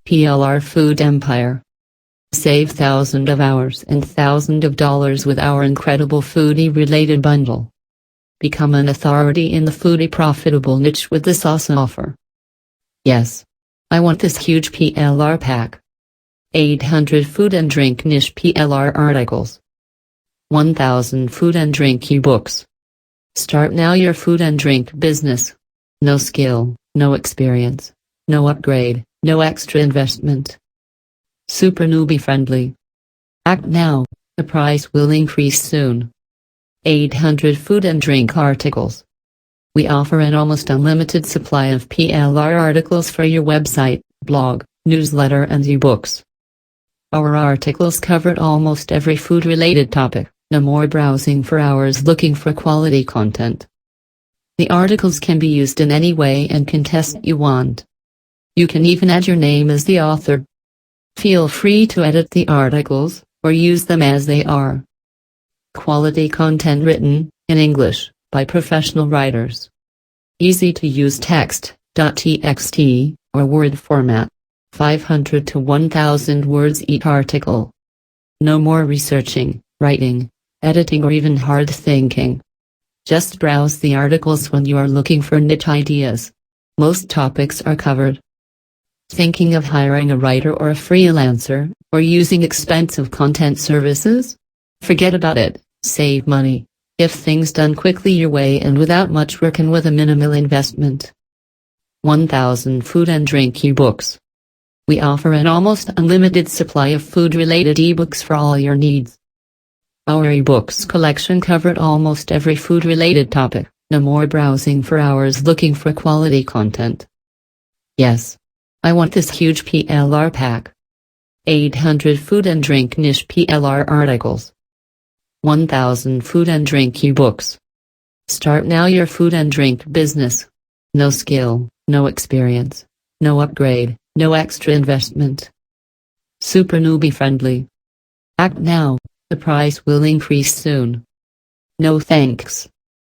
PLR Food Empire. Save thousands of hours and thousands of dollars with our incredible foodie-related bundle. Become an authority in the foodie profitable niche with this awesome offer. Yes. I want this huge PLR pack. 800 food and drink niche PLR articles. 1,000 food and drink ebooks. Start now your food and drink business. No skill, no experience, no upgrade, no extra investment. Super newbie friendly. Act now, the price will increase soon. 800 food and drink articles. We offer an almost unlimited supply of PLR articles for your website, blog, newsletter and ebooks. Our articles cover almost every food-related topic, no more browsing for hours looking for quality content. The articles can be used in any way and context you want. You can even add your name as the author. Feel free to edit the articles, or use them as they are. Quality content written, in English, by professional writers. Easy to use text.txt, or Word format. 500 to 1,000 words each article. No more researching, writing, editing or even hard thinking. Just browse the articles when you are looking for niche ideas. Most topics are covered. Thinking of hiring a writer or a freelancer, or using expensive content services? Forget about it, save money. If things done quickly your way and without much work and with a minimal investment. 1,000 food and drink ebooks. We offer an almost unlimited supply of food-related ebooks for all your needs. Our ebooks collection covered almost every food-related topic, no more browsing for hours looking for quality content. Yes. I want this huge PLR pack. 800 food and drink niche PLR articles. 1,000 food and drink ebooks. Start now your food and drink business. No skill, no experience, no upgrade, no extra investment. Super newbie friendly. Act now, the price will increase soon. No thanks.